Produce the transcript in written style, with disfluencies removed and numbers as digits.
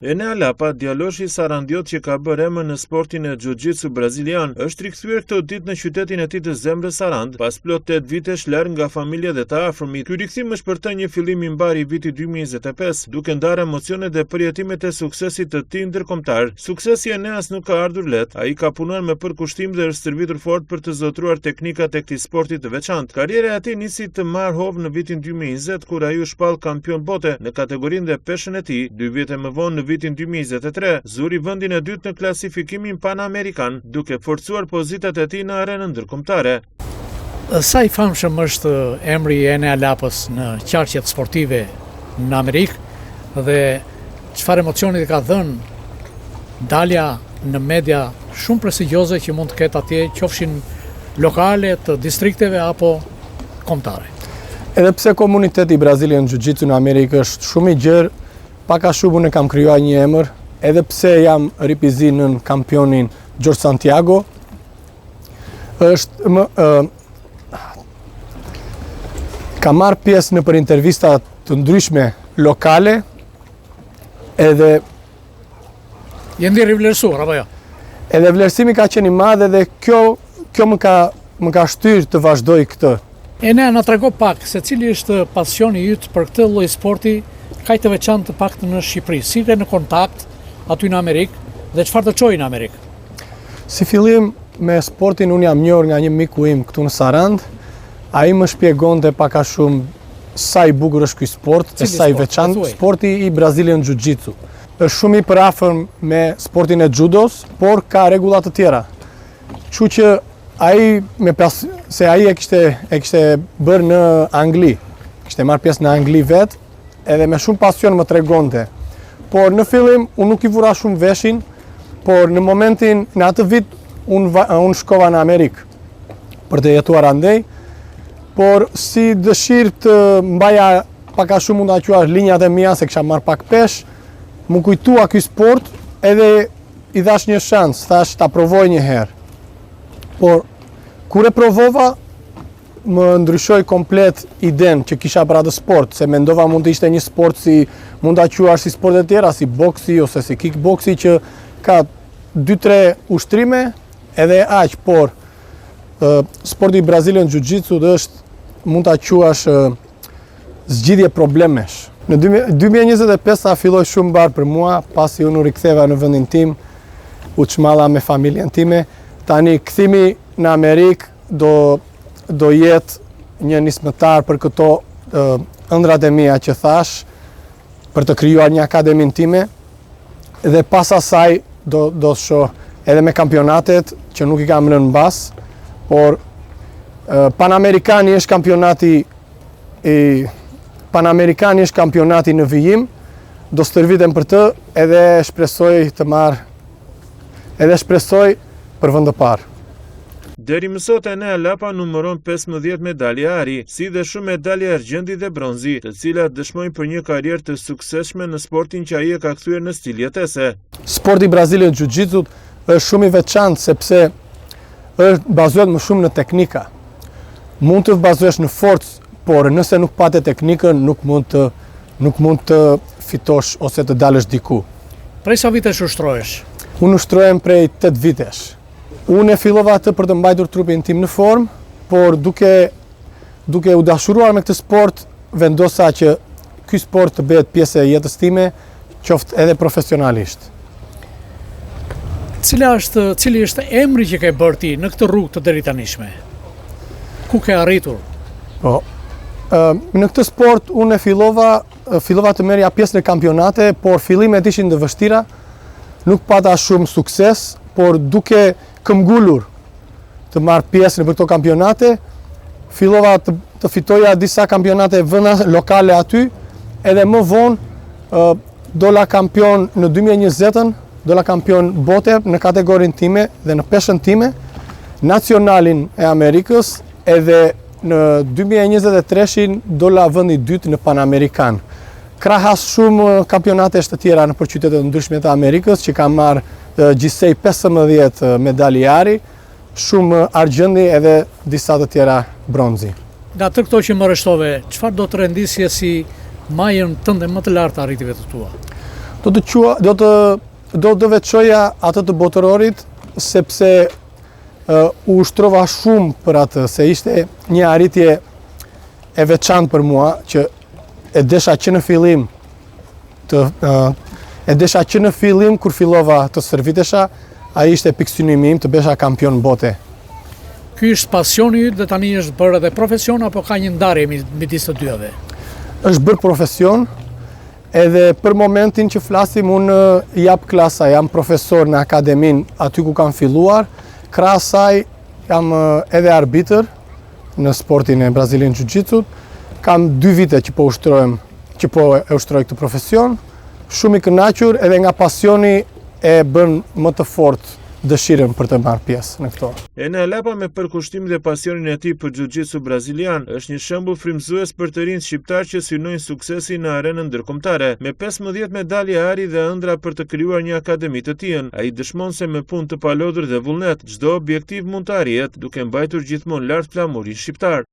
Enea Lapa, djaloshi sarandiot që ka bërë emër në sportin e jiu-jitsu brazilian, është rikthyer këtë ditë në qytetin e tij të zemrës Sarand, pas plot 8 vitesh larg nga familja dhe të afërmit. Ky rikthim është për të një fillim i mbar i vitit 2025, duke ndarë emocionet dhe përjetimet e suksesit të tij ndërkombëtar. Suksesi i Eneas nuk ka ardhur lehtë. Ai ka punuar me përkushtim dhe është stërvitur fort për të zotruar teknikat e këtij sporti të veçantë. Karriera e tij nisi të marrë hov në vitin 2020, kur ai u shpall kampion bote në kategorinë dhe peshën e tij. 2 vite më vonë, në vitin 2023, zuri vendin e dytë në klasifikimin panamerikan, duke forcuar pozitat e tij në arenën ndërkombëtare. Sa i famshëm është emri i Enea Lapës në qarqet sportive në Amerikë dhe çfarë emocioni ka dhënë dalja në media shumë prestigjioze që mund të ketë atje, qofshin lokale, të distrikteve apo kombëtare. Edhe pse komuniteti Brazilian Jiu-Jitsu në Amerikë është shumë i gjerë, pak a shumë unë kam krijuar një emër, edhe pse jam ripizi në kampionin George Santiago, ka marrë pjesë në për intervista të ndryshme lokale, edhe Jendi rivlerësuar apo jo? Edhe vlerësimi ka qenë i madh dhe kjo më ka shtyrë të vazhdoj këtë. Enea na trego pak se cili është pasioni yt për këtë lloj sporti, kaq të veçantë të paktën në Shqipëri, si dhe në kontakt aty në Amerikë dhe çfarë të çoi në Amerikë? Si fillim me sportin, unë jam njohur nga një miku im këtu në Sarand. Ai më shpjegonte pak a shumë sa i bukur është ky sport, e sa i veçantë, sporti i Brazilian Jiu-Jitsu. Është shumë i përafër me sportin e judos, por ka rregulla të tjera. Kështu që ai se ai e kishte bërë në Angli, kishte marrë pjesë në Angli vetë, edhe me shumë pasion më tregonte. Por në fillim unë nuk i vura shumë veshin, por në atë vit unë shkova në Amerikë për të jetuar andej, por si dëshirë të mbaja pak a shumë mund ta quash linjat e mia se kisha marrë pak pesh, më kujtua ky sport edhe i dhash një shans, thash ta provoj një herë. Por kur e provova, më ndryshoi komplet iden që kisha për atë sport, se mendova mund të ishte një sport si mund ta quash si sportet e tjera, si boksi ose si kickboksi që ka 2-3 ushtrime edhe aq, por sporti Brazilian Jiu-Jitsu mund ta quash zgjidhje problemesh. Në 2025 filloi shumë mbar për mua, pasi unë u riktheva në vendin tim, u çmalla me familjen time. Tani kthimi në Amerikë do jetë një nismëtar për këto ëndrat e mia që thash, për të krijuar një akademin time, dhe pas asaj do shoh edhe me kampionatet që nuk i kam lënë mbas, por Panamerikani është kampionati në vijim, do stërvitem për të edhe shpresoj për vend të parë. Deri më sot Enea Lapa numëron 15 medalje ari, si dhe shumë medalje argjendi dhe bronzi, të cilat dëshmojnë për një karrierë të suksesshme në sportin që ai e ka kthyer në stil jetese. Sporti Brazilian Jiu-Jitsu është shumë i veçantë sepse bazohet më shumë në teknika. Mund të bazohesh në forcë, por nëse nuk patë teknikën, nuk mund të fitosh ose të dalësh diku. Prej sa vitesh ushtrohesh? Unë ushtrohem prej 8 vitesh. Unë e fillova atë për të mbajtur trupin tim në formë, por duke u dashuruar me këtë sport, vendosa që ky sport të bëhet pjesë e jetës time, qoftë edhe profesionalisht. Cili është emri që ke bërë ti në këtë rrugë të deritanishme? Ku ke arritur? Në këtë sport unë fillova të merrja pjesë në kampionate, por fillimet ishin të vështira, nuk pata shumë sukses, por duke këmbgulur të marr pjesë në këto kampionate, fillova të fitoja disa kampionate vënda lokale aty, edhe më vonë dola kampion në 2020-ën, dola kampion bote në kategorinë time dhe në peshën time, nacionalin e Amerikës, edhe në 2023-in dola vendi i dytë në Panamerikan. Krahas shumë kampionate të tjera në për qytete të ndryshme të Amerikës, që kam marrë gjithsej 15 medalje ari, shumë argjendi edhe disa të tjera bronzi. Nga të këto që më rështove, çfarë do të rendisje si majën tënde më të lartë arritive të tua? Do të veçoja atë të botërorit, sepse u ushtrova shumë për atë, se ishte një arritje e veçantë për mua, që e desha që në fillim kur fillova të stërvitesha, ai ishte pikësynimi im të besha kampion bote. Ky është pasioni yt dhe tani është bërë edhe profesion apo ka një ndarje midis të dyave? Është bërë profesion, edhe për momentin që flasim unë jap klasa, jam profesor në akademin aty ku kam filluar, krahas saj jam edhe arbitër në sportin e Brazilian Jiu-Jitsu. Kam 2 vite që po e ushtroj këtë profesion, shumë i kënaqur edhe nga pasioni e bën më të fortë dëshirën për të marrë pjesë në këto. Ene Lapa me përkushtim dhe pasionin e tij për jiu-jitsu brazilian është një shembull frymëzues për të rinjt shqiptar që synojnë suksesi në arenën ndërkombëtare. Me 15 medalje ari dhe ëndra për të krijuar një akademi të tij, ai dëshmon se me punë të palodhur dhe vullnet çdo objektiv mund të arrihet, duke mbajtur gjithmonë lart flamurin shqiptar.